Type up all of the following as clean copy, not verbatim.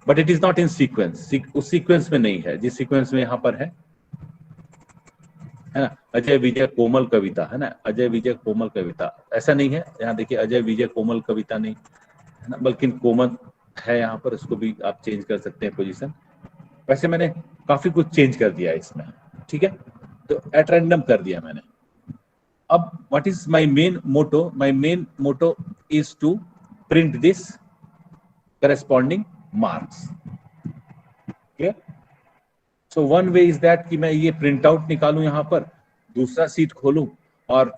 But it is not in sequence, उस sequence में नहीं है जिस सीक्वेंस में यहाँ पर है ना। अजय विजय कोमल कविता है ना, अजय विजय कोमल कविता, ऐसा नहीं है। यहाँ देखिए अजय विजय कोमल कविता नहीं है ना, बल्कि कोमल है यहाँ पर, इसको भी आप चेंज कर सकते हैं पोजीशन। वैसे मैंने काफी कुछ चेंज कर दिया इसमें, ठीक है, तो एट रैंडम कर दिया मैंने। अब what is my main motto, my main motto is to print this corresponding marks. Clear? So one way is that कि मैं ये प्रिंट आउट निकालूं यहाँ पर, दूसरा सीट खोलूं और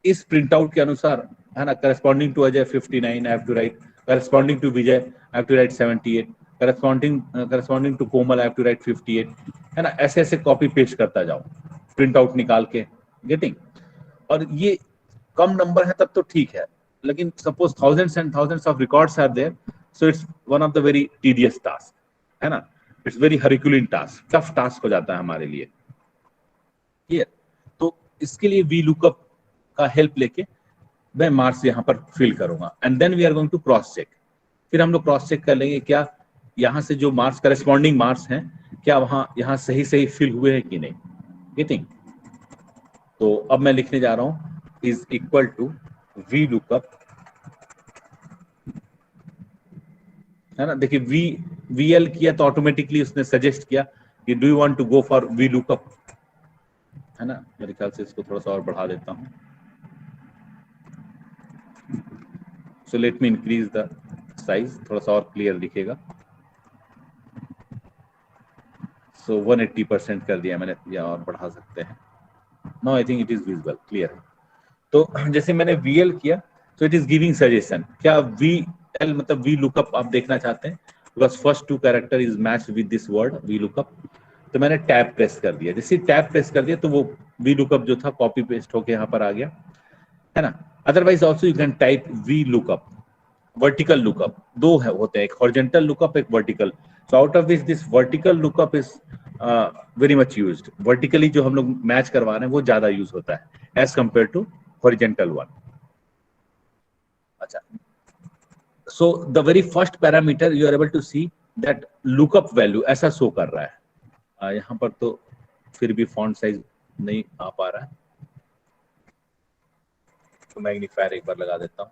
इस प्रिंट आउट के अनुसार है ना, corresponding to Ajay 59 I have to write, corresponding to Vijay I have to write 78, corresponding to Komal I have to write 58, है ना। ऐसे ऐसे कॉपी पेस्ट करता जाऊं प्रिंट आउट निकाल के, गेटिंग। और ये कम नंबर है तब तो ठीक है, लेकिन suppose thousands and thousands of records are there, so it's one of the very tedious task, है ना, it's very herculean task, tough task हो जाता है हमारे लिए। क्लियर? तो इसके लिए वी लुकअप का हेल्प लेके मैं मार्क्स यहाँ पर फिल करूंगा and then we are going to cross check. फिर हम लोग क्रॉस चेक कर लेंगे क्या यहाँ से जो मार्क्स करस्पॉन्डिंग मार्क्स हैं क्या वहां यहाँ सही सही फिल हुए हैं कि नहीं, गेटिंग। तो अब मैं लिखने जा रहा हूं is equal to V lookup, है ना। देखिए वी एल किया तो ऑटोमेटिकली उसने सजेस्ट किया कि do you want to go for V lookup, है ना। मेरे ख्याल से इसको थोड़ा सा और बढ़ा देता हूं, so let me increase the size, थोड़ा सा और क्लियर दिखेगा। सो 180% कर दिया मैंने, या और बढ़ा सकते हैं। No I think it is visible, clear है। तो जैसे मैंने वीएल किया तो इट इज गिविंग सजेशन, क्या वी एल मतलब वी लुकअप आप देखना चाहते हैं, because first two character is match with this word V lookup. तो मैंने टैब प्रेस कर दिया, जैसे टैब प्रेस कर दिया तो वो वी लुकअप जो था कॉपी पेस्ट होके यहाँ पर आ गया, है ना। Otherwise also you can type V lookup, vertical lookup दो है होते हैं, एक हॉरिजॉन्टल लुकअप एक vertical. So out of this this vertical lookup is very much used. Vertically जो हम लोग मैच करवा रहे हैं वो ज्यादा यूज होता है as compare to horizontal one. अच्छा, so the very first parameter you are able to see that lookup value ऐसा शो कर रहा है। यहाँ पर तो फिर भी फॉन्ट साइज नहीं आ पा रहा है, तो मैग्नीफायर एक बार लगा देता हूँ।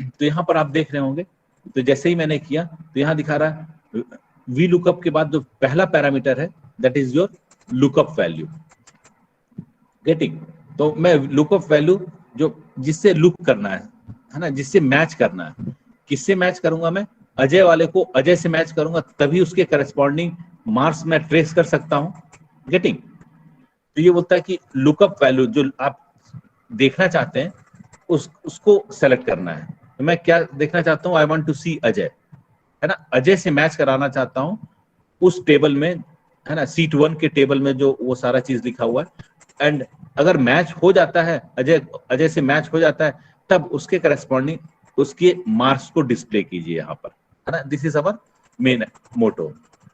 तो यहाँ पर आप देख रहे होंगे, तो जैसे ही मैंने किया तो यहाँ दिखा रहा है वी लुकअप के बाद जो पहला पैरामीटर है that is your lookup value, getting. तो मैं लुकअप वैल्यू जो जिससे लुक करना है ना, जिससे मैच करना है, किससे मैच करूंगा मैं, अजय वाले को अजय से मैच करूंगा तभी उसके करस्पॉन्डिंग मार्क्स मैं ट्रेस कर सकता हूं, गेटिंग। तो ये बोलता है कि लुकअप वैल्यू जो आप देखना चाहते हैं उसको सेलेक्ट करना है। तो मैं क्या देखना चाहता हूँ, आई वांट टू सी अजय, है ना, अजय से मैच कराना चाहता हूँ उस टेबल में, है ना, सीट 1 के टेबल में जो वो सारा चीज लिखा हुआ है। एंड अगर मैच हो जाता है अजय से मैच हो जाता है तब उसके करस्पॉन्डिंग उसके मार्क्स को डिस्प्ले कीजिए यहाँ पर, है ना। This is our main motto,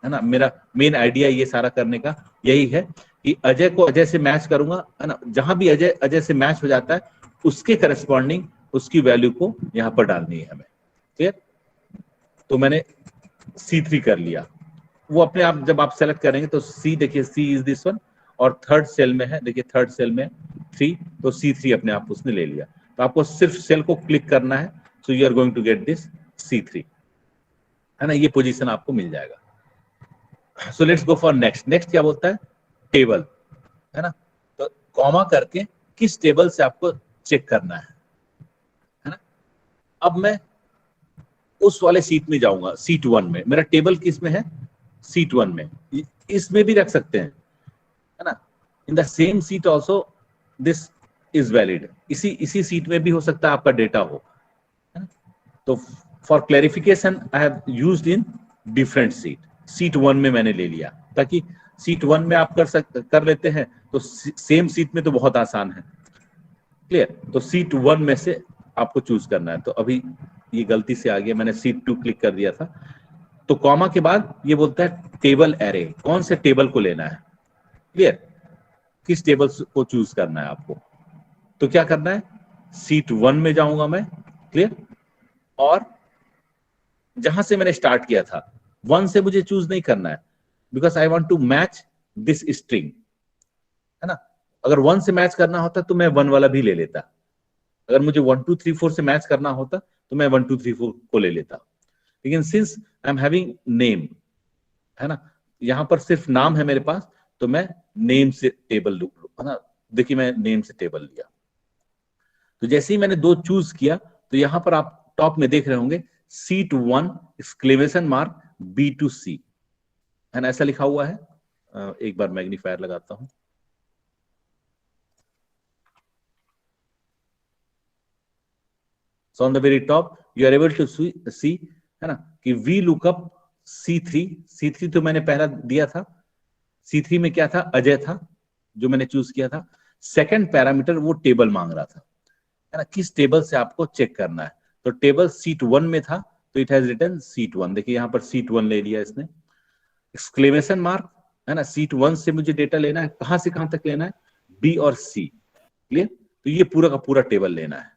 है ना। मेरा मेन आइडिया ये सारा करने का यही है कि अजय को अजय से मैच करूंगा, है ना, जहां भी अजय अजय से मैच हो जाता है उसके करस्पॉन्डिंग उसकी वैल्यू को यहाँ पर डालनी है हमें, क्लियर। तो मैंने C3 कर लिया, वो अपने आप जब आप सेलेक्ट करेंगे तो C देखिए C इज दिस वन, और थर्ड सेल में है, देखिए थर्ड सेल में 3, तो C3 अपने आप उसने ले लिया। तो आपको सिर्फ सेल को क्लिक करना है, so you are going to get this C3, है ना, ये पोजीशन आपको मिल जाएगा। So let's go for next. Next क्या बोलता है, टेबल, है ना। तो कॉमा करके किस टेबल से आपको चेक करना है ना। अब मैं उस वाले सीट में जाऊंगा, सीट 1 में, मेरा टेबल किस में है, सीट 1 में, इसमें भी रख सकते हैं, है ना। In the same seat also this is valid, इसी सीट में भी हो सकता है आपका डेटा हो, है ना। तो for clarification I have used in different seat, seat 1 में मैंने ले लिया ताकि सीट 1 में आप कर लेते हैं तो सेम सीट में तो बहुत आसान है, क्लियर। तो सीट 1 में से आपको चूज करना है। तो अभी ये गलती से आ गया, मैंने सीट 2 क्लिक कर दिया था। तो कॉमा के बाद ये बोलता है टेबल एरे, कौन से टेबल को लेना है, क्लियर, किस टेबल को चूज करना है आपको। तो क्या करना है, सीट 1 में जाऊंगा मैं, क्लियर, और जहां से मैंने स्टार्ट किया था, 1 से मुझे चूज नहीं करना है, because I want to match this string, है ना। अगर 1 से मैच करना होता तो मैं 1 वाला भी ले लेता, अगर मुझे 1 2 3 4 से मैच करना होता तो मैं 1 2 3 4 को ले लेता, लेकिन since I am having name, है ना, यहाँ पर सिर्फ नाम है मेरे पास, तो मैं नेम से टेबल लूँ, है ना। देखिए मैं नेम से टेबल लिया, तो जैसे ही मैंने 2 चूज किया तो यहाँ पर आप टॉप में देख रहे होंगे C1 एक्सक्लेमेशन मार्क B2C, है ना, ऐसा लिखा हुआ है। एक बार मैग्नीफायर लगाता हूं। So on the very top you are able to see, है ना, कि V lookup C3 तो मैंने पहला दिया था, C3 में क्या था, अजय था जो मैंने चूज किया था। सेकंड पैरामीटर वो टेबल मांग रहा था, है ना, किस टेबल से आपको चेक करना है, तो टेबल C1 में था तो इट हैज रिटन C1, देखिए यहाँ पर C1 ले लिया इसने। एक्सक्लेमेशन मार्क, है ना, C1 से मुझे डेटा लेना है, कहां से कहां तक लेना है, B और C, क्लियर। तो ये पूरा का पूरा टेबल लेना है,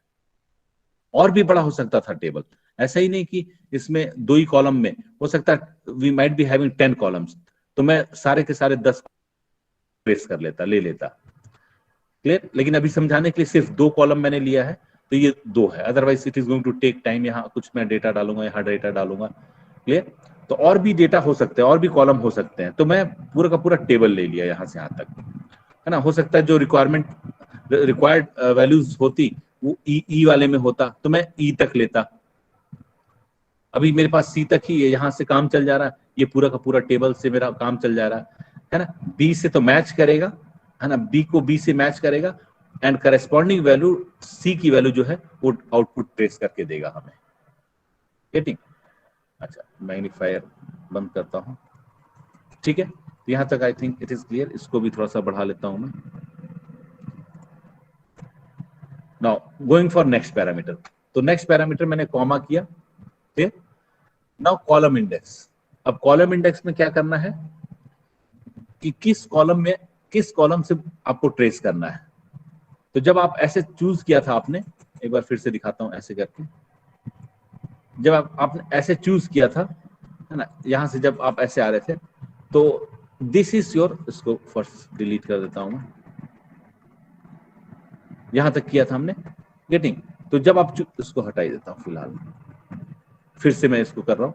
और भी बड़ा हो सकता था टेबल, ऐसा ही नहीं कि इसमें 2 ही कॉलम में, हो सकता है we might be having 10 columns, तो मैं सारे के सारे 10 ट्रेस कर लेता, ले लेता, क्लियर। लेकिन अभी समझाने के लिए सिर्फ 2 कॉलम मैंने लिया है, तो ये 2 है, otherwise it is going to take time, यहाँ कुछ मैं डेटा डालूंगा, यहाँ डेटा डालूंगा, क्लियर। तो और भी डेटा हो सकते हैं, और भी कॉलम हो सकते हैं, तो मैं पूरा का पूरा टेबल ले लिया यहाँ से यहाँ तक, है ना। हो सकता है जो रिक्वायर्ड वैल्यूज होती वो ई वाले में होता तो मैं ई तक लेता, अभी मेरे पास सी तक ही है, यहाँ से काम चल जा रहा है, ये पूरा का पूरा टेबल से मेरा काम चल जा रहा है ना। बी से तो मैच करेगा, है ना, बी को बी से मैच करेगा, एंड करस्पॉन्डिंग वैल्यू सी की वैल्यू जो है वो आउटपुट ट्रेस करके देगा हमें, गेटिंग। अच्छा, मैग्नीफायर बंद करता हूँ, ठीक है। तो यहाँ तक आई थिंक इट इज क्लियर, इसको भी थोड़ा सा बढ़ा लेता हूँ मैं। Now going for next parameter, तो नेक्स्ट पैरामीटर मैंने कॉमा किया, ठीक। नाउ कॉलम इंडेक्स, अब कॉलम इंडेक्स में क्या करना है कि किस कॉलम से आपको ट्रेस करना है। तो जब आप ऐसे चूज किया था आपने, एक बार फिर से दिखाता हूं ऐसे करके, जब आपने ऐसे चूज किया था, है ना, यहां से जब आप ऐसे आ रहे थे, तो दिस इज योर, इसको फर्स्ट डिलीट कर देता हूं मैं, यहां तक किया था हमने, गेटिंग। तो जब आप इसको हटाई देता हूं फिलहाल, फिर से मैं इसको कर रहा हूं,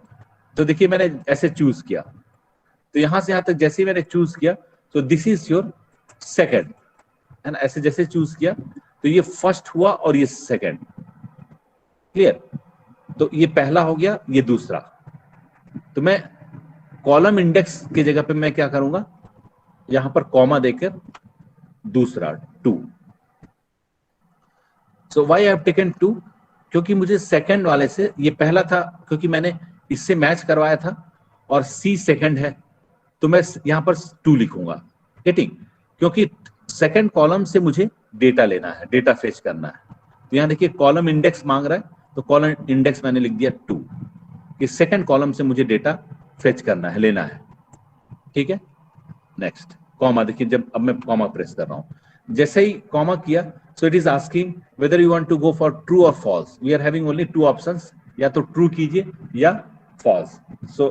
तो देखिए मैंने ऐसे चूज किया, तो यहां से यहां तक जैसे ही मैंने चूज किया, तो दिस इज योर सेकंड, है ना, ऐसे जैसे चूज किया तो ये फर्स्ट हुआ और ये सेकंड, क्लियर। तो ये पहला हो गया, ये दूसरा, तो मैं कॉलम इंडेक्स की जगह पे मैं क्या करूंगा, यहां पर कॉमा देकर दूसरा 2। So why I have taken 2, क्योंकि मुझे सेकंड वाले से, ये पहला था क्योंकि मैंने इससे मैच करवाया था और सी सेकंड है, तो मैं यहां पर 2 लिखूंगा, गेटिंग, क्योंकि सेकंड कॉलम से मुझे डेटा लेना है, डेटा फेच करना है। तो यहां देखिए कॉलम इंडेक्स मांग रहा है, तो कॉलम इंडेक्स मैंने लिख दिया 2, कि सेकंड कॉलम से मुझे डेटा फेच करना है, लेना है, ठीक है। नेक्स्ट कॉमा, देखिए जब अब मैं कॉमा प्रेस कर रहा हूं, जैसे ही कॉमा किया, so it is asking whether you want to go for true और false, we are having only 2 options, या तो ट्रू कीजिए या false. So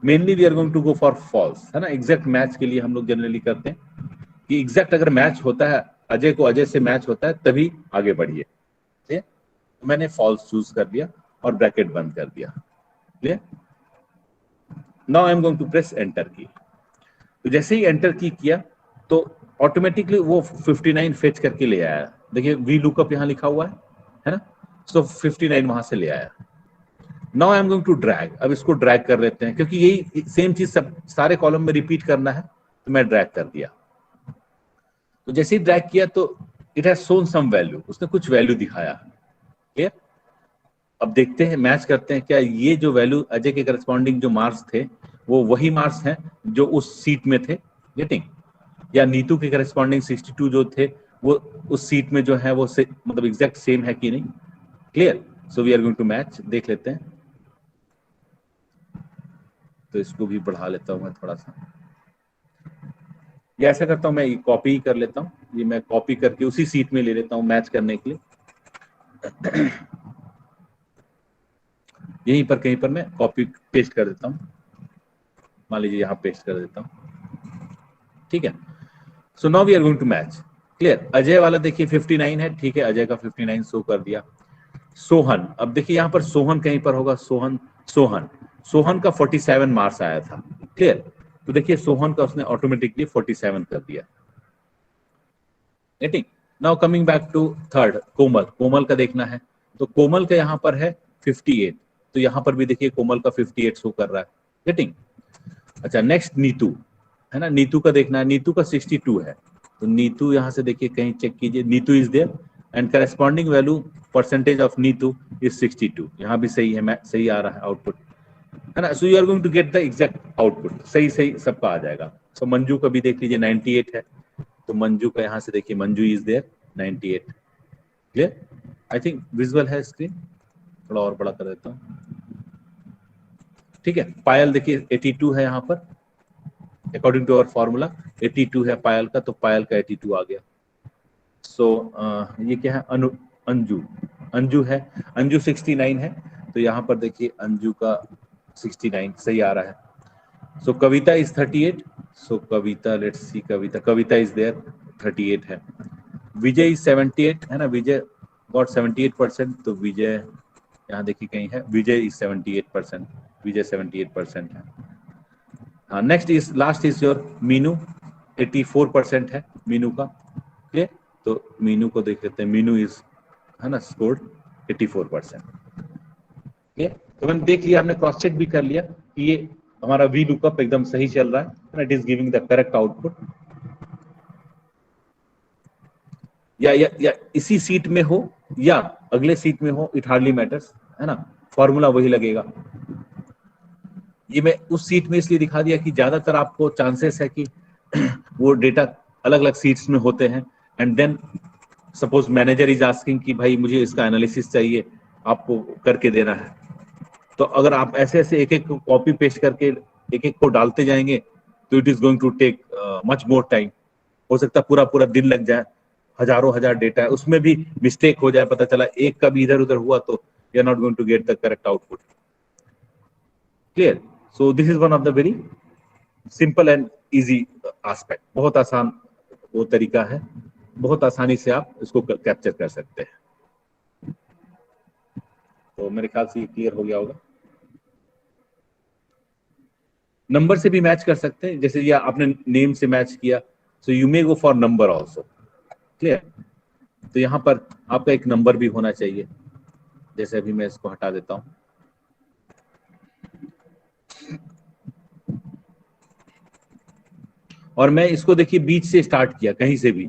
mainly we are going to go for false, है ना। एग्जैक्ट मैच के लिए हम लोग जनरली करते हैं कि एग्जैक्ट अगर मैच होता है, अजय को अजय से मैच होता है तभी आगे बढ़िए, ठीक है। मैंने फॉल्स चूज कर दिया और ब्रैकेट बंद कर दिया, clear. Now I am going to press enter key, तो जैसे ही एंटर की किया तो ऑटोमेटिकली वो 59 फेच करके ले आया, देखिए वी लुकअप यहाँ लिखा हुआ है ना, सो 59 वहां से ले आया। Now I am going to drag, अब इसको ड्रैग कर लेते हैं, क्योंकि यही सेम चीज सब सारे कॉलम में रिपीट करना है, तो मैं ड्रैग कर दिया। तो जैसे ही ड्रैग किया तो it has shown some value, उसने कुछ वैल्यू दिखाया, क्लियर। अब देखते हैं, मैच करते हैं, क्या ये जो वैल्यू अजय के करस्पॉन्डिंग जो मार्क्स थे वो वही मार्क्स हैं जो उस सीट में थे, गेटिंग, या नीतू के करस्पॉन्डिंग 62 जो थे वो उस सीट में जो है वो मतलब एग्जैक्ट सेम है कि नहीं, clear. So we are going to match, देख लेते हैं, तो इसको भी बढ़ा लेता हूं मैं थोड़ा सा, या ऐसा करता हूं मैं कॉपी कर लेता हूं, ये मैं कॉपी करके उसी सीट में ले लेता हूं मैच करने के लिए। यहीं पर कहीं पर मैं कॉपी पेस्ट कर देता हूँ, मान लीजिए यहाँ पेस्ट कर देता हूँ, ठीक है। So now we are going to match, clear. Ajay वाला देखिए 59 है, ठीक है, अजय का 59 शो कर दिया। सोहन, अब देखिए यहाँ पर सोहन कहीं पर होगा, सोहन सोहन सोहन का 47 मार्क्स आया था, क्लियर। तो देखिए सोहन का उसने ऑटोमेटिकली 47 कर दिया, getting. Now coming back to third, Komal, Komal का देखना है, तो कोमल का यहाँ पर है 58, तो यहाँ पर भी देखिए कोमल का 58 शो कर रहा है, गेटिंग। अच्छा नेक्स्ट नीतू है ना, नीतू का देखना है, नीतू का 62 है, तो नीतू यहाँ से देखिए कहीं चेक कीजिए, Neetu is there and corresponding value percentage of Neetu is 62, यहाँ भी सही है, सही आ रहा है आउटपुट, है ना। So you are going to get the exact output, सही सही सबका आ जाएगा। सो मंजू का भी देख लीजिए 98 है, तो मंजू का यहाँ से देखिए Manju is there 98, clear. I think visual है स्क्रीन, थोड़ा और बड़ा कर देता हूँ, ठीक है। पायल देखिए 82 है यहाँ पर, अकॉर्डिंग टू अवर फॉर्मूला 82 है पायल का, तो पायल का 82 आ गया। सो ये क्या है, अंजू, अंजू है, अंजू 69 है, तो यहाँ पर देखिए अंजू का 69 सही आ रहा है। So Kavita is 38, so Kavita let's see, Kavita, Kavita is there 38 है। विजय इज 78 है ना, विजय गॉट 78%, तो विजय यहाँ देखिए कहीं है, विजय इज 78%, विजय 78% है। हाँ next is, last is your Meenu, 84% है मीनू का, ठीक है। तो मीनू को देख लेते हैं, मीनू इज है ना स्कोर्ड 84%, ठीक है। तो मैंने देख लिया, हमने क्रॉस चेक भी कर लिया कि ये हमारा वी लुकअप एकदम सही चल रहा है, it is giving the correct output. या इसी सीट में हो या अगले सीट में हो, इट हार्डली मैटर्स, है ना, फॉर्मूला वही लगेगा। ये मैं उस सीट में इसलिए दिखा दिया कि ज्यादातर आपको चांसेस है कि वो डेटा अलग अलग सीट्स में होते हैं, and then suppose manager is asking कि भाई मुझे इसका एनालिसिस चाहिए, आपको करके देना है, तो अगर आप ऐसे ऐसे एक एक कॉपी पेस्ट करके एक एक को डालते जाएंगे तो it is going to take much more time, हो सकता है पूरा पूरा दिन लग जाए, हजारों हजार डेटा है, उसमें भी मिस्टेक हो जाए, पता चला एक का भी इधर उधर हुआ तो you are not going to get the correct output, clear. So this is one of the very simple and easy aspect, बहुत आसान वो तरीका है, बहुत आसानी से आप इसको कैप्चर कर सकते हैं। तो मेरे ख्याल से ये क्लियर हो गया होगा। नंबर से भी मैच कर सकते हैं, जैसे ये आपने नेम से मैच किया, so you may go for number also, clear. तो यहाँ पर आपका एक नंबर भी होना चाहिए, जैसे अभी मैं इसको हटा देता हूं, और मैं इसको देखिए बीच से स्टार्ट किया, कहीं से भी,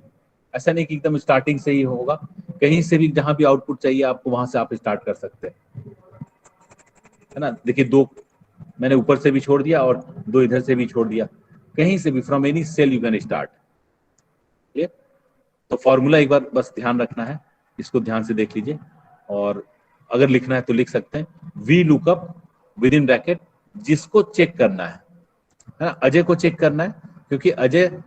ऐसा नहीं कि एकदम स्टार्टिंग से ही होगा, कहीं से भी जहां भी आउटपुट चाहिए आपको वहां से आप स्टार्ट कर सकते हैं, है ना। देखिए दो मैंने ऊपर से भी छोड़ दिया और दो इधर से भी छोड़ दिया, कहीं से भी, from any cell you can start, clear. तो फॉर्मूला एक बार बस ध्यान रखना है, इसको ध्यान से देख लीजिए, और अगर लिखना है तो लिख सकते हैं, V lookup with in bracket, जिसको चेक करना है ना, अजय को चेक करना है, क्योंकि अजय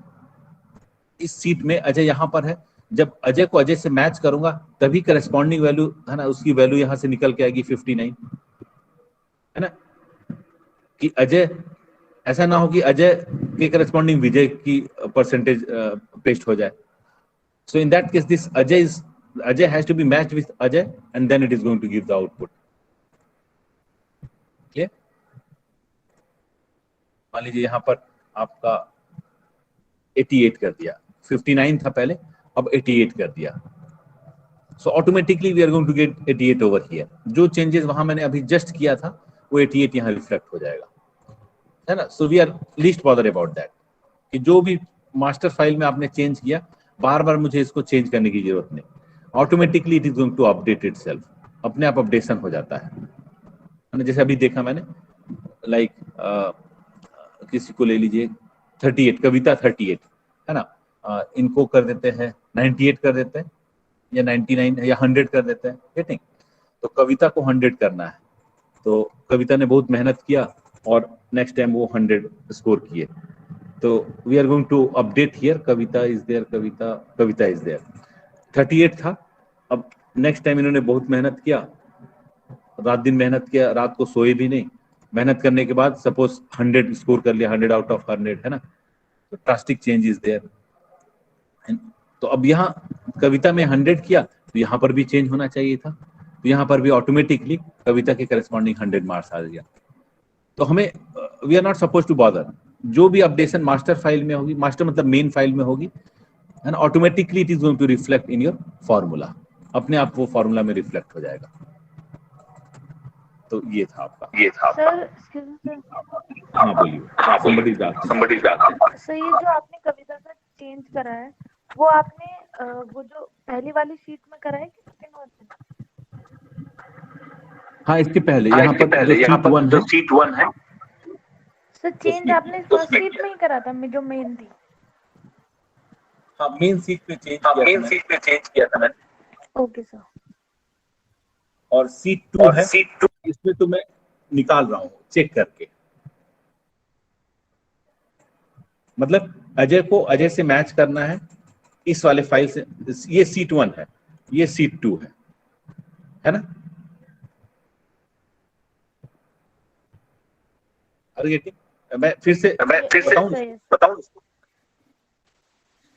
इस सीट में, अजय यहाँ पर है, जब अजय को अजय से मैच करूंगा तभी करस्पॉन्डिंग वैल्यू है ना, उसकी वैल्यू यहाँ से निकल के आएगी 59, है ना, कि अजय, ऐसा ना हो कि अजय के करस्पॉन्डिंग विजय की परसेंटेज पेस्ट हो जाए। So in that case this Ajay has to be matched with Ajay and then it is going to give the output, clear. मान लीजिए यहाँ पर आपका 88 कर दिया, 59 था पहले, अब 88 कर दिया, so automatically we are going to get 88 over here, जो चेंजेस वहां मैंने अभी जस्ट किया था वो 88 यहाँ रिफ्लेक्ट हो जाएगा, है ना। So we are least bother about that, कि जो भी मास्टर फाइल में आपने चेंज किया, बार बार मुझे इसको चेंज करने की जरूरत नहीं, automatically it is going to update itself, अपने आप अपडेशन हो जाता है ना। जैसे अभी देखा मैंने, लाइक किसी को ले लीजिए 38, कविता 38 है ना, इनको कर देते हैं 98 कर देते हैं, या 99 या 100 कर देते हैं, गेटिंग। तो कविता को 100 करना है, तो कविता ने बहुत मेहनत किया और नेक्स्ट टाइम वो 100 स्कोर किए, तो we are going to update here, Kavita is there, Kavita is there, 38 था, अब नेक्स्ट टाइम इन्होंने बहुत मेहनत किया रात दिन मेहनत किया, रात को सोए भी नहीं, मेहनत करने के बाद सपोज 100 स्कोर कर लिया, 100 आउट ऑफ 100, है ना, तो ड्रास्टिक चेंज इज देयर। तो अब यहाँ कविता में 100 किया तो यहाँ पर भी चेंज होना चाहिए था, तो यहाँ पर भी ऑटोमेटिकली कविता के करस्पॉन्डिंग 100 मार्क्स आ गया। तो हमें we are not suppose to bother, जो भी अपडेशन मास्टर फाइल में होगी, मास्टर मतलब मेन फाइल में होगी, है ना, automatically it is going to reflect in your formula, अपने आप वो फॉर्मूला में रिफ्लेक्ट हो जाएगा। तो ये था आपका। सर हाँ बोलिए। सर ये जो आपने कविता का चेंज करा है वो आपने वो जो पहली वाली शीट में करा है कि सेकंड वाली? हाँ इसके पहले यहाँ पर जो शीट 1 है सर चेंज आपने फर्स्ट शीट में ही करा था, जो मेन थी। हाँ मेन शीट पे चेंज किया था मैंने। Okay sir. और शीट 2 है, इसमें तो मैं निकाल रहा हूँ चेक करके, मतलब अजय से मैच करना है इस वाले फाइल से। ये शीट 1 है, ये शीट 2 है ना। मैं फिर से बताऊं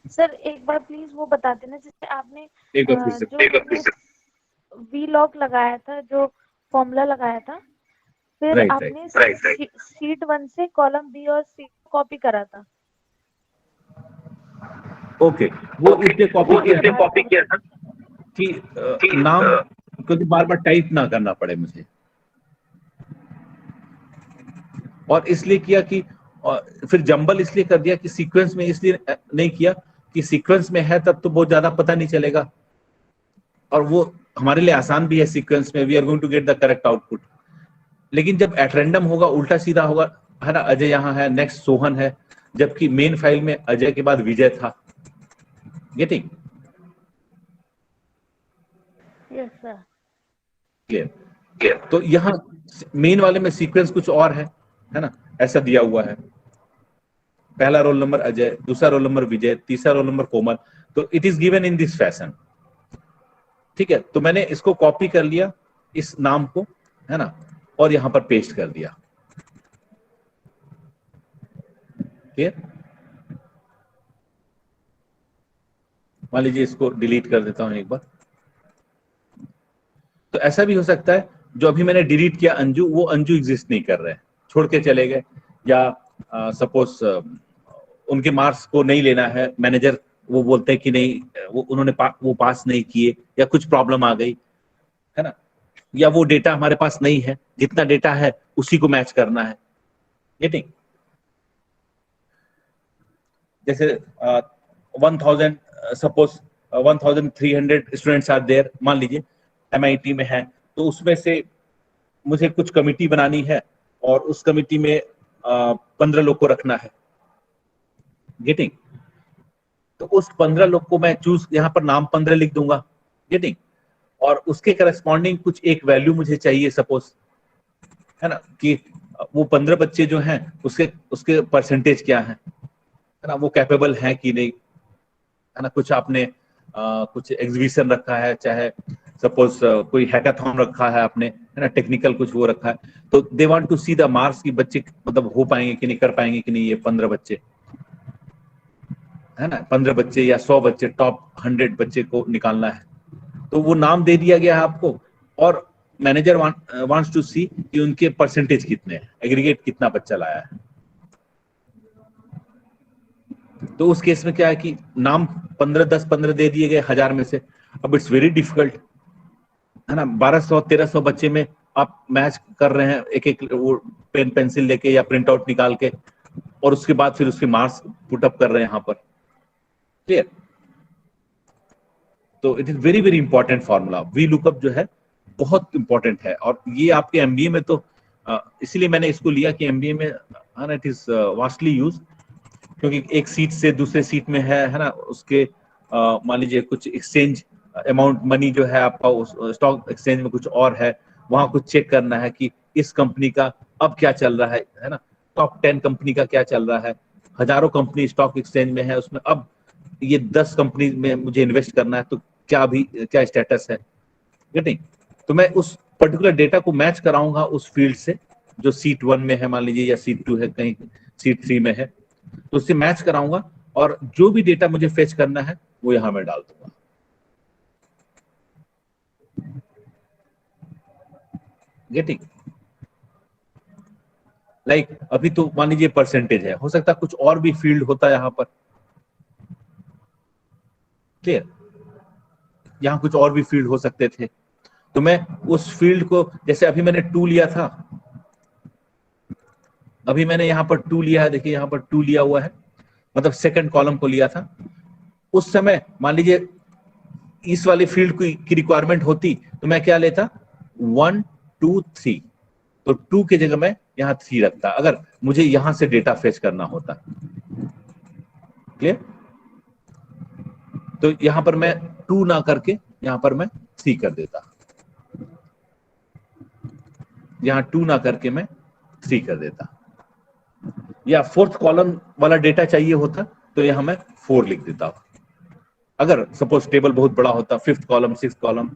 सर एक बार प्लीज वो बता देना, जैसे आपने एक बार फिर से वी लॉक लगाया था, जो फॉर्मूला लगाया था, फिर आपने शीट 1 से कॉलम बी और सी कॉपी करा था। ओके वो इसलिए कॉपी किया था कि नाम क्योंकि बार बार टाइप ना करना पड़े मुझे, और इसलिए किया कि फिर जंबल इसलिए कर दिया कि सीक्वेंस में इसलिए नहीं किया कि सीक्वेंस में है तब तो बहुत ज्यादा पता नहीं चलेगा, और वो हमारे लिए आसान भी है, सीक्वेंस में we are going to get the correct output. लेकिन जब एट रैंडम होगा उल्टा सीधा होगा, है ना, अजय यहाँ है, नेक्स्ट सोहन है, जबकि मेन फाइल में अजय के बाद विजय था। गेटिंग? Yes sir. क्लियर? तो यहाँ मेन वाले में सीक्वेंस कुछ और है ना, ऐसा दिया हुआ है, पहला रोल नंबर अजय, दूसरा रोल नंबर विजय, तीसरा रोल नंबर कोमल, तो it is given in this fashion. ठीक है, तो मैंने इसको कॉपी कर लिया इस नाम को, है ना, और यहां पर पेस्ट कर दिया। क्लियर? मान लीजिए इसको डिलीट कर देता हूं एक बार। तो ऐसा भी हो सकता है जो अभी मैंने डिलीट किया अंजू, वो अंजू एग्जिस्ट नहीं कर रहे हैं, छोड़ के चले गए, या सपोज उनके मार्क्स को नहीं लेना है मैनेजर, वो बोलते हैं कि नहीं वो उन्होंने वो पास नहीं किए, या कुछ प्रॉब्लम आ गई, है ना, या वो डेटा हमारे पास नहीं है, जितना डेटा है उसी को मैच करना है। गेटिंग? जैसे 1000 सपोज 1300 स्टूडेंट्स आर देयर, मान लीजिए MIT में है, तो उसमें से मुझे कुछ कमिटी बनानी है और उस कमिटी में 15 लोग को रखना है। गेटिंग? तो उस 15 लोग को मैं चूज, यहाँ पर नाम 15 लिख दूंगा। गेटिंग? और उसके करस्पॉन्डिंग कुछ एक वैल्यू मुझे चाहिए सपोज, है ना, कि वो 15 बच्चे जो हैं उसके परसेंटेज क्या है ना, वो कैपेबल है कि नहीं, है ना, कुछ आपने कुछ एग्जीबिशन रखा है, चाहे सपोज कोई हैकाथॉन रखा है आपने, है ना, टेक्निकल कुछ वो रखा है, तो they want to see the marks की बच्चे मतलब हो पाएंगे कि नहीं, कर पाएंगे कि नहीं, ये 15 बच्चे, है ना, 15 बच्चे या 100 बच्चे, टॉप 100 बच्चे को निकालना है। तो वो नाम दे दिया गया है आपको, और मैनेजर वांट्स टू सी कि उनके परसेंटेज कितने हैं, एग्रीगेट कितना बच्चा लाया है। तो उस केस में क्या है कि नाम 15 दे दिए गए 1000 में से, अब इट्स वेरी डिफिकल्ट, है ना, 1200-1300 बच्चे में आप मैच कर रहे हैं, एक एक वो पेन पेंसिल लेके या प्रिंट आउट निकाल के, और उसके बाद फिर उसके मार्क्स पुट अप कर रहे हैं यहाँ पर। क्लियर? तो it is very very important formula, V lookup जो है बहुत इंपॉर्टेंट है, और ये आपके MBA में तो इसीलिए मैंने इसको लिया कि MBA में इट इज वास्टली यूज, क्योंकि एक सीट से दूसरे सीट में है ना, उसके मान लीजिए कुछ एक्सचेंज अमाउंट मनी जो है आपका उस स्टॉक एक्सचेंज में कुछ और है, वहां कुछ चेक करना है कि इस कंपनी का अब क्या चल रहा है ना, टॉप 10 कंपनी का क्या चल रहा है, हजारों कंपनी स्टॉक एक्सचेंज में है, उसमें अब ये 10 कंपनी में मुझे इन्वेस्ट करना है, तो क्या स्टेटस है। गेटिंग? तो मैं उस पर्टिकुलर डेटा को मैच कराऊंगा उस फील्ड से जो सीट 1 में है मान लीजिए, या सीट 2 है, कहीं सीट 3 में है, तो उससे मैच कराऊंगा और जो भी डेटा मुझे फेच करना है वो यहां मैं डाल दूंगा। गेटिंग? लाइक अभी तो मान लीजिए परसेंटेज है, हो सकता है कुछ और भी फील्ड होता है यहां पर। क्लियर? यहां कुछ और भी फील्ड हो सकते थे, तो मैं उस फील्ड को, जैसे अभी मैंने 2 लिया था, अभी मैंने यहां पर 2 लिया है, देखिए यहां पर 2 लिया हुआ है, मतलब सेकंड कॉलम को लिया था। उस समय मान लीजिए इस वाले फील्ड की रिक्वायरमेंट होती तो मैं क्या लेता, 1 2 3, तो 2 की जगह मैं यहां 3 रखता अगर मुझे यहां से डेटा फेच करना होता। क्लियर? तो यहां पर मैं 2 ना करके यहां पर मैं 3 कर देता, यहां 2 ना करके मैं 3 कर देता। या फोर्थ कॉलम वाला डेटा चाहिए होता तो यहां मैं 4 लिख देता। अगर सपोज टेबल बहुत बड़ा होता, 5th column, 6th column,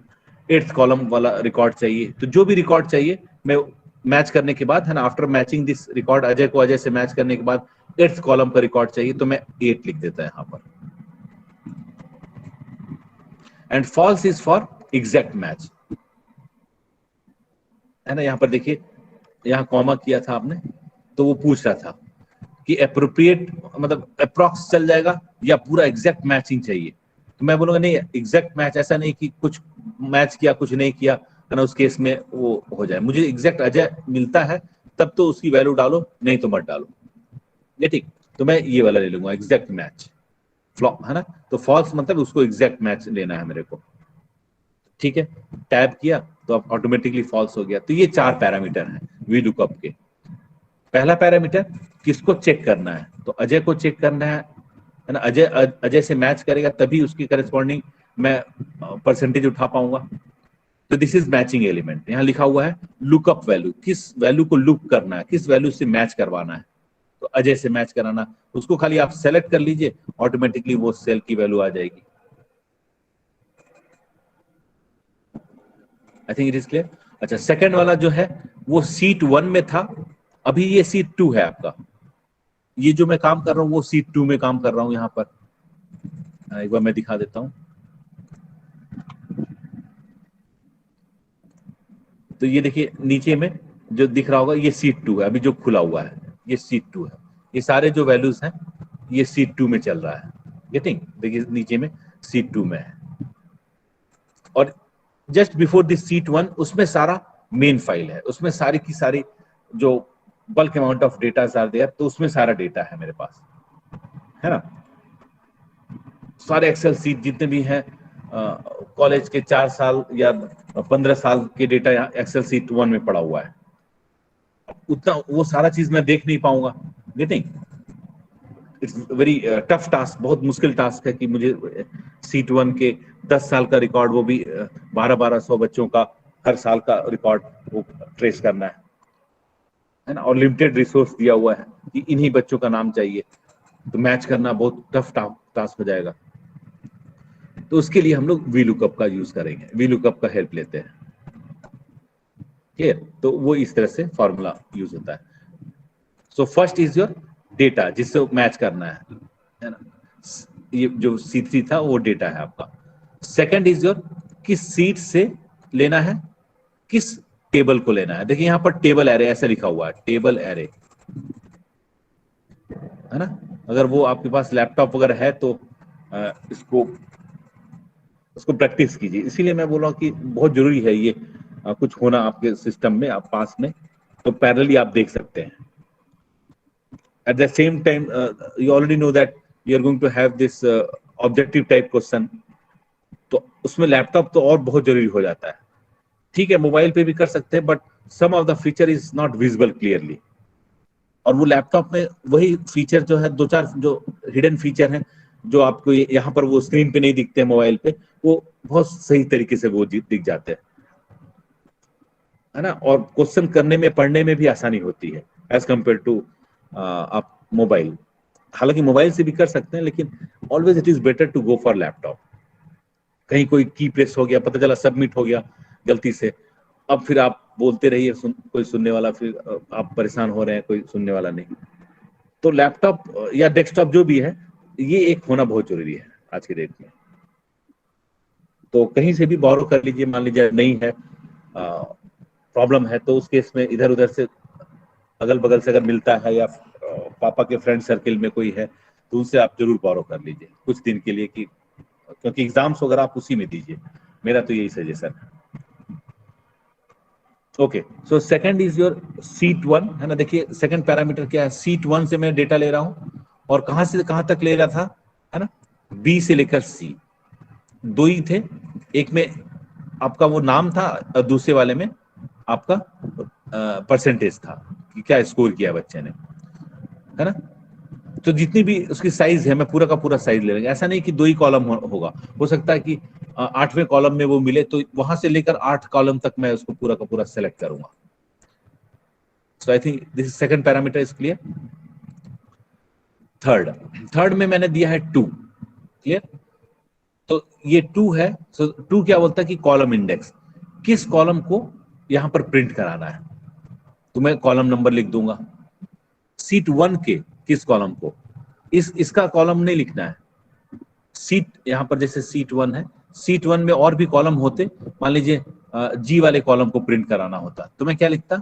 8th column वाला रिकॉर्ड चाहिए, तो जो भी रिकॉर्ड चाहिए मैं मैच करने के बाद, है ना, after matching this record, Ajay को अजय से मैच करने के बाद 8th कॉलम का रिकॉर्ड चाहिए तो मैं 8 लिख देता यहां पर। And false is for exact match, है ना। यहां पर देखिए, यहां कॉमा किया था आपने, तो वो पूछ रहा था कि एप्रोप्रिएट मतलब अप्रॉक्स चल जाएगा या पूरा एग्जैक्ट मैचिंग चाहिए, तो मैं बोलूंगा नहीं, एग्जैक्ट मैच, ऐसा नहीं कि कुछ मैच किया कुछ नहीं किया, है ना, उस केस में वो हो जाए। मुझे एग्जैक्ट अजय मिलता है तब तो उसकी वैल्यू डालो, नहीं तो मत डालो। ये ठीक, तो मैं ये वाला ले लूंगा, एग्जैक्ट मैच, फ्लॉप, है ना। तो फॉल्स मतलब उसको एग्जैक्ट मैच लेना है मेरे को। ठीक है, टैब किया तो अब ऑटोमेटिकली फॉल्स हो गया। तो ये 4 पैरामीटर हैं वी लुकअप के। पहला पैरामीटर किसको चेक करना है, तो अजय को चेक करना है ना। अजय से मैच करेगा तभी उसकी करस्पॉन्डिंग मैं परसेंटेज उठा पाऊंगा। तो दिस इज मैचिंग एलिमेंट। यहाँ लिखा हुआ है लुकअप वैल्यू, किस वैल्यू को लुक करना है, किस वैल्यू से मैच करवाना है, तो अजय से मैच कराना, उसको खाली आप सेलेक्ट कर लीजिए, ऑटोमेटिकली वो सेल की वैल्यू आ जाएगी। आई थिंक इट इज क्लियर। अच्छा, सेकंड वाला जो है वो सीट 1 में था, अभी ये सीट 2 है आपका। ये जो मैं काम कर रहा हूँ वो सीट 2 में काम कर रहा हूँ। यहाँ पर एक बार मैं दिखा देता हूँ। तो ये देखिए नीचे में जो दिख रहा होगा ये सीट 2 है, अभी जो खुला हुआ है ये सीट 2 है। ये सारे जो वैल्यूज हैं ये सीट 2 में चल रहा है। गेटिंग? देखिए नीचे में सीट 2 में है, और जस्ट बिफोर दिस सीट 1 उसमें सारा मेन फाइल है, उसमें सारी की सारी जो bulk amount of data are there, तो उसमें सारा डेटा है मेरे पास, है ना। सारे एक्सेल सीट जितने भी हैं कॉलेज के 4 साल या 15 साल के डेटा यहाँ एक्सेल सीट 1 में पड़ा हुआ है। उतना वो सारा चीज मैं देख नहीं पाऊंगा। Getting? It's very tough task, बहुत मुश्किल टास्क है कि मुझे सीट 1 के 10 साल का रिकॉर्ड, वो भी 1200 बच्चों का हर साल का रिकॉर्ड वो ट्रेस करना है ना। और लिमिटेड रिसोर्स दिया हुआ है कि इन्हीं बच्चों का नाम चाहिए, तो मैच करना बहुत टफ टास्क हो जाएगा। तो उसके लिए हम लोग वी लुकअप का यूज करेंगे, वी लुकअप का हेल्प लेते हैं। क्लियर? तो वो इस तरह से फॉर्मूला यूज होता है। So first is your data जिससे मैच करना है ना। ये जो C3 था वो डेटा है आपका। सेकंड इज योर किस सीट से लेना है, किस टेबल को लेना है। देखिए यहाँ पर टेबल एरे ऐसा लिखा हुआ है, टेबल एरे, है ना। अगर वो आपके पास लैपटॉप वगैरह है तो उसको प्रैक्टिस कीजिए। इसीलिए मैं बोल रहा हूँ कि बहुत जरूरी है ये कुछ होना आपके सिस्टम में, आप पास में, तो पैरेलली आप देख सकते हैं। At the same time, you already know that you are going to have this objective type question, तो उसमें लैपटॉप तो और बहुत जरूरी हो जाता है। ठीक है, मोबाइल पे भी कर सकते हैं, but some of the feature is not visible clearly, और वो लैपटॉप में वही फीचर जो है, 2-4 जो हिडन फीचर हैं जो आपको यहाँ पर वो स्क्रीन पे नहीं दिखते हैं, मोबाइल पे वो बहुत सही तरीके से वो दिख जाते हैं, है ना। और क्वेश्चन करने में, पढ़ने में भी आसानी होती है एज कम्पेयर टू आप मोबाइल। हालांकि मोबाइल से भी कर सकते हैं, लेकिन always it is better to go for laptop. कहीं कोई की प्रेस हो गया, पता चला सबमिट हो गया गलती से, अब फिर आप बोलते रहिए, कोई सुनने वाला, फिर आप परेशान हो रहे हैं, कोई सुनने वाला नहीं। तो लैपटॉप या डेस्कटॉप जो भी है, ये एक होना बहुत जरूरी है आज की डेट में। तो कहीं से भी बोरो कर लीजिए, मान लीजिए नहीं है, प्रॉब्लम है, तो उस केस में इधर उधर से अगल बगल से अगर मिलता है, या पापा के फ्रेंड सर्किल में कोई है, तो उनसे आप जरूर बोरो कर लीजिए कुछ दिन के लिए, कि क्योंकि एग्जाम्स वगैरह आप उसी में दीजिए। मेरा तो यही सजेशन है। Okay, so second is your seat 1, है ना। देखिए सेकंड पैरामीटर क्या है, सीट 1 से मैं डेटा ले रहा हूं, और कहां से कहां तक ले रहा था, है ना, बी से लेकर सी। दो ही थे, एक में आपका वो नाम था, और दूसरे वाले में आपका परसेंटेज था कि क्या स्कोर किया बच्चे ने, है ना। तो जितनी भी उसकी साइज है, मैं पूरा का पूरा साइज ले लेंगे। ऐसा नहीं कि दो ही कॉलम होगा, हो सकता है कि 8वें कॉलम में वो मिले, तो वहां से लेकर 8 कॉलम तक मैं उसको पूरा का पूरा सेलेक्ट करूंगा। So I think this second parameter is clear. Third में मैंने दिया है 2, क्लियर। तो ये 2 है। सो 2 क्या बोलता है कि कॉलम इंडेक्स, किस कॉलम को यहां पर प्रिंट कराना है, तो मैं कॉलम नंबर लिख दूंगा। सीट 1 के किस कॉलम को, इसका कॉलम नहीं लिखना है। सीट यहां पर जैसे सीट 1 है, सीट 1 में और भी कॉलम होते, मान लीजिए जी वाले कॉलम को प्रिंट कराना होता, तो मैं क्या लिखता,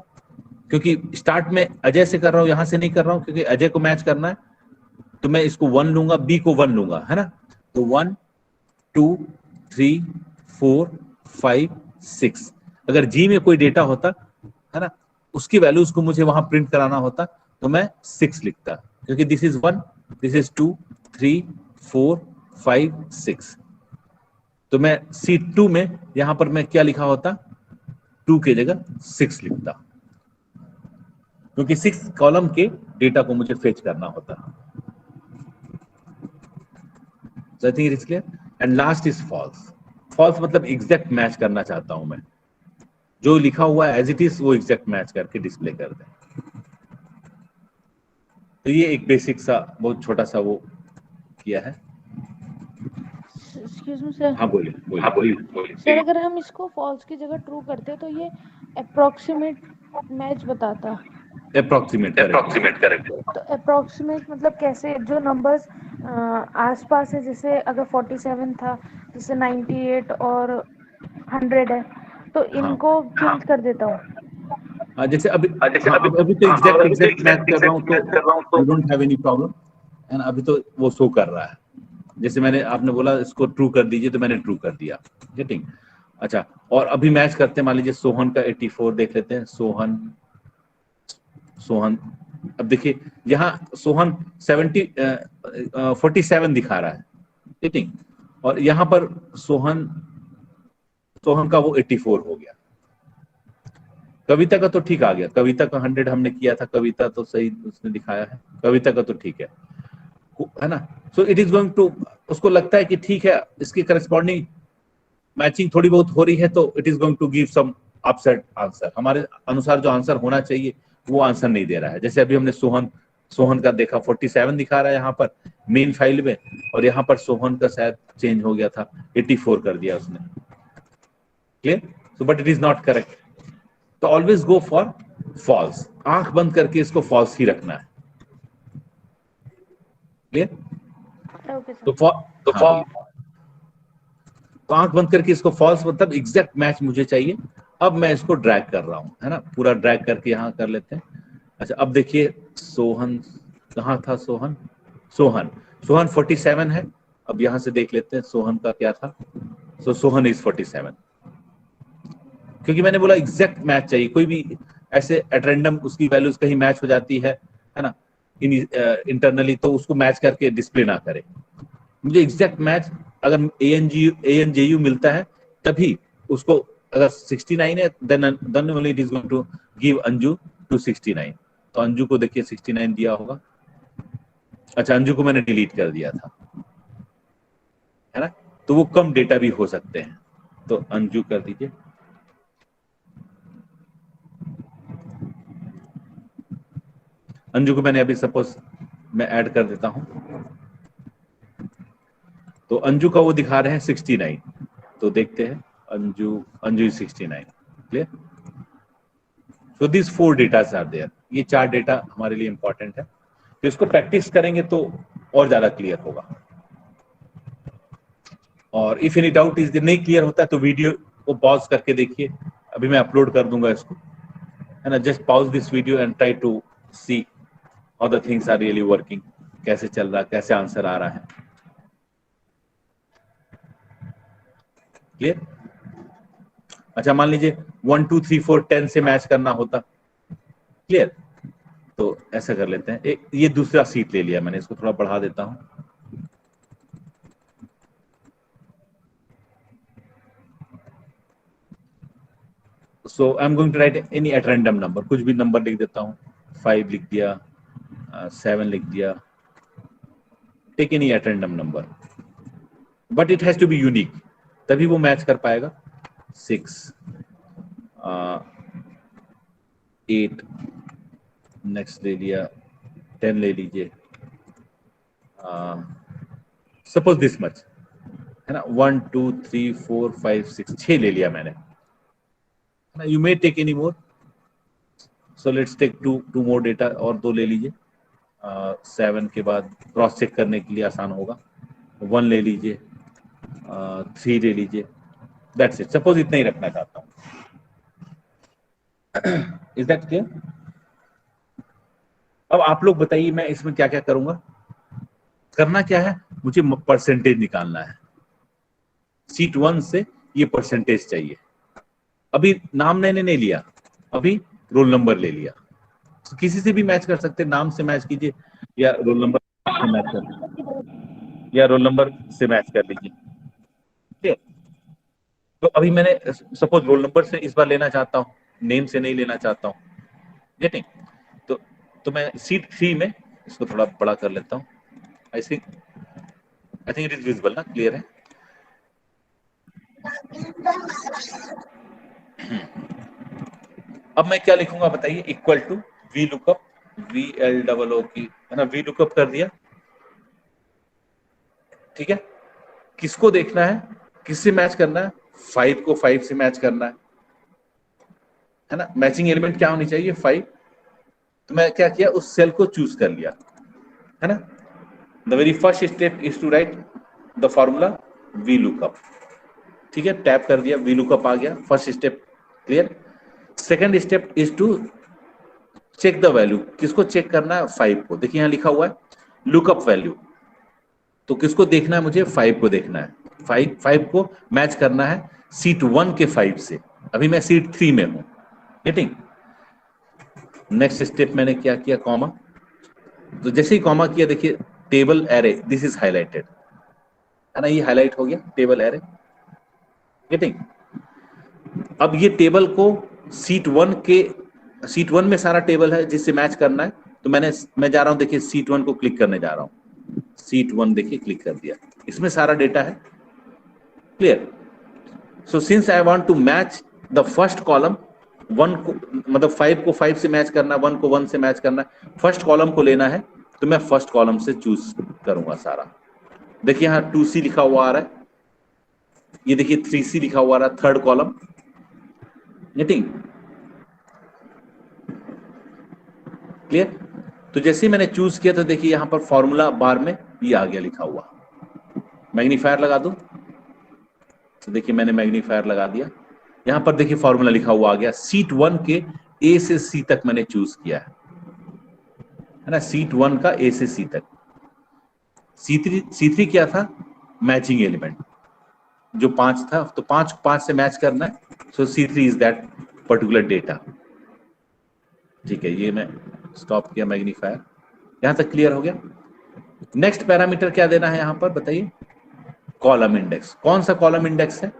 क्योंकि स्टार्ट में अजय से कर रहा हूं, यहां से नहीं कर रहा हूं, क्योंकि अजय को मैच करना है, तो मैं इसको 1 लूंगा, बी को 1 लूंगा, है ना। तो 1 2 3 4 5 6, अगर जी में कोई डेटा होता, है ना, उसकी वैल्यूज को मुझे वहां प्रिंट कराना होता, तो मैं 6 लिखता, क्योंकि दिस इज 1, दिस इज 2 3 4 5 6। तो मैं सीट 2 में यहां पर मैं क्या लिखा होता, 2 की जगह 6 लिखता, क्योंकि 6 कॉलम के डेटा को मुझे फेच करना होता। So I think it is clear. And last is false. False मतलब एग्जैक्ट मैच करना चाहता हूं मैं, जो लिखा हुआ है एज इट इज वो एग्जैक्ट मैच करके डिस्प्ले कर दें। तो ये एक बेसिक सा बहुत छोटा सा वो किया है। Excuse me sir. हाँ बोलिए हाँ बोलिए सर, अगर हम इसको फॉल्स की जगह ट्रू करते तो ये अप्रोक्सीमेट मैच बताता। Approximate correct. तो अप्रोक्सीमेट मतलब कैसे, जो नंबर्स आसपास है, जैसे अगर 47 था, जैसे 98 और 100 है, तो इनको चेंज कर देता हूँ। जैसे अभी जैसे अभी तो एग्जैक्ट मैच कर रहा हूँ, मैच कर रहा हूँ, तो you don't have any problem, है ना। अभी तो वो शो कर रहा है, जैसे मैंने आपने बोला इसको ट्रू कर दीजिए, तो मैंने ट्रू कर दिया, गेटिंग। अच्छा, और अभी मैच करते हैं, मान लीजिए सोहन का 84 देख लेते हैं। सोहन अब देखिए यहाँ सोहन 47 दिखा रहा है, गेटिंग, और यहाँ पर सोहन का वो 84 हो गया। कविता का तो ठीक आ गया, कविता का 100 हमने किया था, कविता तो सही उसने दिखाया है, कविता का तो ठीक है ना। So it is going to, उसको लगता है कि ठीक है, इसकी करस्पॉन्डिंग मैचिंग थोड़ी बहुत हो रही है, तो it is going to give some upset answer. हमारे अनुसार जो आंसर होना चाहिए वो आंसर नहीं दे रहा है। जैसे अभी हमने सोहन का देखा, 47 दिखा रहा है यहाँ पर मेन फाइल में, और यहाँ पर सोहन का शायद चेंज हो गया था, 84 कर दिया उसने, clear. So but it is not correct, तो ऑलवेज गो फॉर फॉल्स, आंख बंद करके इसको फॉल्स ही रखना है, क्लियर। तो आंख बंद करके इसको फॉल्स, मतलब एग्जैक्ट मैच मुझे चाहिए। अब मैं इसको ड्रैग कर रहा हूं, है ना, पूरा ड्रैग करके यहाँ कर लेते हैं। अच्छा, अब देखिए सोहन कहाँ था, सोहन 47 है। अब यहाँ से देख लेते हैं सोहन का क्या था। सोहन इज 47, क्योंकि मैंने बोला एग्जैक्ट मैच चाहिए। कोई भी ऐसे एट रैंडम उसकी वैल्यूज कहीं मैच हो जाती है ना, इंटरनली, तो उसको मैच करके डिस्प्ले ना करे। मुझे एग्जैक्ट मैच, अगर ANJU मिलता है तभी उसको, अगर 69 है then only it is going to give Anju to 69। तो अंजू को देखिए 69 दिया होगा। अच्छा, अंजू को मैंने डिलीट कर दिया था, है ना, तो वो कम डेटा भी हो सकते हैं, तो अंजू कर दीजिए। अंजू को मैंने अभी सपोज मैं ऐड कर देता हूं, तो अंजू का वो दिखा रहे हैं 69, तो देखते हैं Anju 69, clear. So this 4 datas are there, ये 4 डेटा हमारे लिए इंपॉर्टेंट है। तो इसको प्रैक्टिस करेंगे तो और ज्यादा क्लियर होगा। और इफ एनी डाउट इज नहीं क्लियर होता है तो वीडियो को पॉज करके देखिए, अभी मैं अपलोड कर दूंगा इसको, है ना। Just pause this video and try to see how the things are really working, कैसे चल रहा है, कैसे आंसर आ रहा है। क्लियर? अच्छा, मान लीजिए 1 2 3 4 10 से मैच करना होता, क्लियर? तो ऐसा कर लेते हैं, एक ये दूसरा सीट ले लिया मैंने, इसको थोड़ा बढ़ा देता हूं। So I am going to write any at random number, कुछ भी नंबर लिख देता हूं, 5 लिख दिया, 7 लिख दिया, take any at random number, but it has to be unique, तभी वो मैच कर पाएगा। 6 8 नेक्स्ट ले लिया, 10 ले लीजिए, सपोज दिस मच, है ना। 1 2 3 4 5 6, 6 ले लिया मैंने, you may take any more, so let's take two more data, और 2 ले लीजिए। 7 के बाद क्रॉस चेक करने के लिए आसान होगा, 1 ले लीजिए, 3 ले लीजिए, दैट्स इट। सपोज इतना ही रखना चाहता हूँ। Is that clear? अब आप लोग बताइए मैं इसमें क्या क्या करूंगा। करना क्या है, मुझे परसेंटेज निकालना है, सीट 1 से ये परसेंटेज चाहिए। अभी नाम मैंने नहीं लिया, अभी रोल नंबर ले लिया। तो किसी से भी मैच कर सकते, नाम से मैच कीजिए या रोल नंबर से मैच कर लीजिए, या रोल नंबर से मैच कर लीजिए, ठीक है। तो अभी मैंने सपोज रोल नंबर से इस बार लेना चाहता हूँ, नेम से नहीं लेना चाहता हूँ, गेटिंग? तो मैं सीट 3 में इसको थोड़ा बड़ा कर लेता हूँ। I think it is visible ना, क्लियर है? अब मैं क्या लिखूंगा बताइए, equal to V lookup, VLOO की, है ना, वी लुकअप कर दिया, ठीक है। किसको देखना है, किससे मैच करना है? 5 को 5 से मैच करना है ना। मैचिंग एलिमेंट क्या होनी चाहिए? 5। तो मैं क्या किया, उस सेल को चूज कर लिया, है ना। The very first step is to write the formula V lookup, ठीक है। टैप कर दिया, वी लुकअप आ गया, first step clear. Second step is to check the value, किसको चेक करना है? 5 को। देखिए यहाँ लिखा हुआ है लुकअप वैल्यू, तो किसको देखना है मुझे? 5 को देखना है। 5 को मैच करना है सीट 1 के 5 से, अभी मैं सीट 3 में हूं, गेटिंग? नेक्स्ट स्टेप मैंने क्या किया, कॉमा। तो जैसे ही कॉमा किया, देखिए table array, this is highlighted, है ना, ये हाईलाइट हो गया टेबल एरे, गेटिंग? अब ये टेबल को सीट 1 में सारा टेबल है जिससे मैच करना है, तो मैं जा रहा हूं, देखिए सीट 1 को क्लिक करने जा रहा हूं, सीट 1 देखिए क्लिक कर दिया, इसमें सारा डेटा है, clear? So since I want to match the first column, 1 को मतलब 5 को 5 से मैच करना, 1 को 1 से मैच करना, फर्स्ट कॉलम को लेना है, तो मैं फर्स्ट कॉलम से चूज करूंगा सारा। देखिए यहाँ 2C लिखा हुआ आ रहा है, ये देखिए 3C लिखा हुआ आ रहा है, थर्ड कॉलम, गेटिंग? क्लियर? तो जैसे ही मैंने चूज किया, तो देखिए यहां पर फॉर्मूला बार में ये आ गया लिखा हुआ। मैग्नीफायर लगा दूं, तो देखिए मैंने मैग्नीफायर लगा दिया, यहां पर देखिए फॉर्मूला लिखा हुआ आ गया, सीट 1 के A से C तक मैंने चूज किया है ना, सीट 1 का A से C तक। C3 क्या था? मैचिंग एलिमेंट, जो 5 था, तो 5 से मैच करना है, सो C3 is that particular data, ठीक है। ये मैं स्टॉप किया मैग्नीफायर, यहां तक क्लियर हो गया। नेक्स्ट पैरामीटर क्या देना है यहां पर बताइए? Column index. कौन सा कॉलम इंडेक्स है?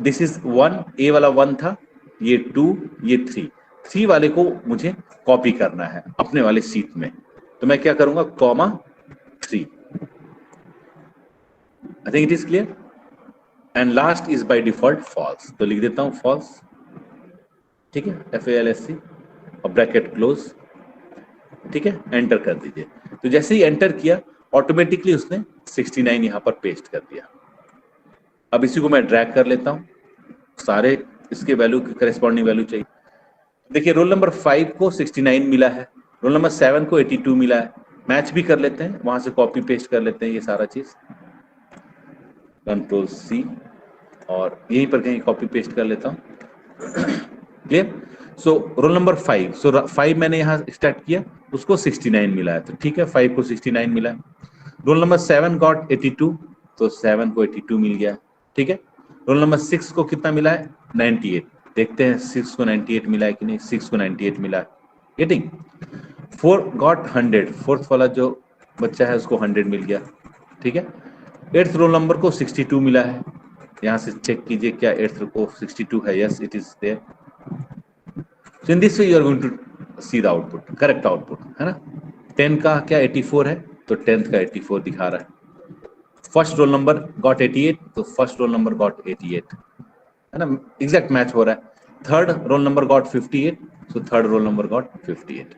दिस इज 1, ए वाला 1 था, ये 2, ये 3 वाले को मुझे कॉपी करना है अपने वाले सीट में, तो मैं क्या करूंगा, comma 3। I think it is clear. And last is by default false, तो लिख देता हूं फॉल्स, ठीक है, FALSC और ब्रैकेट क्लोज, ठीक है, एंटर कर दीजिए। तो जैसे ही एंटर किया, ऑटोमेटिकली उसने 69 यहां पर पेस्ट कर दिया। अब इसी को मैं ड्रैग कर लेता हूं, सारे इसके वैल्यू के करेस्पॉन्डिंग वैल्यू चाहिए, देखिए रोल नंबर 5 को 69 मिला है, रोल नंबर 7 को 82 मिला है। मैच भी कर लेते हैं, वहां से कॉपी पेस्ट कर लेते हैं ये सारा चीज, कंट्रोल सी, और यहीं पर कहीं कॉपी पेस्ट कर लेता हूँ। क्लियर? सो रोल नंबर 5, सो 5 मैंने यहाँ स्टार्ट किया, उसको 69 मिला है, तो ठीक है 5 को 69 मिला है। रोल नंबर 7 गॉट 82, तो 7 को 82 मिल गया, ठीक है। रोल नंबर 6 को कितना मिला है? 98। देखते हैं 6 को 98 मिला है कि नहीं। 6 को 98 मिला है, गेटिंग। 4 गॉट 100, फोर्थ वाला जो बच्चा है उसको 100 मिल गया, ठीक है। 8th रोल नंबर को 62 मिला है, यहाँ से चेक कीजिए क्या 8th को 62 है। Yes, it is there. So in this way you are going to see the output, correct output, है ना। 10 का क्या 84 है, तो 10th का 84 दिखा रहा है। फर्स्ट रोल नंबर गॉट 88, तो फर्स्ट रोल नंबर गॉट 88, है ना, एग्जैक्ट मैच हो रहा है। Third roll number got 58, so third roll number got 58।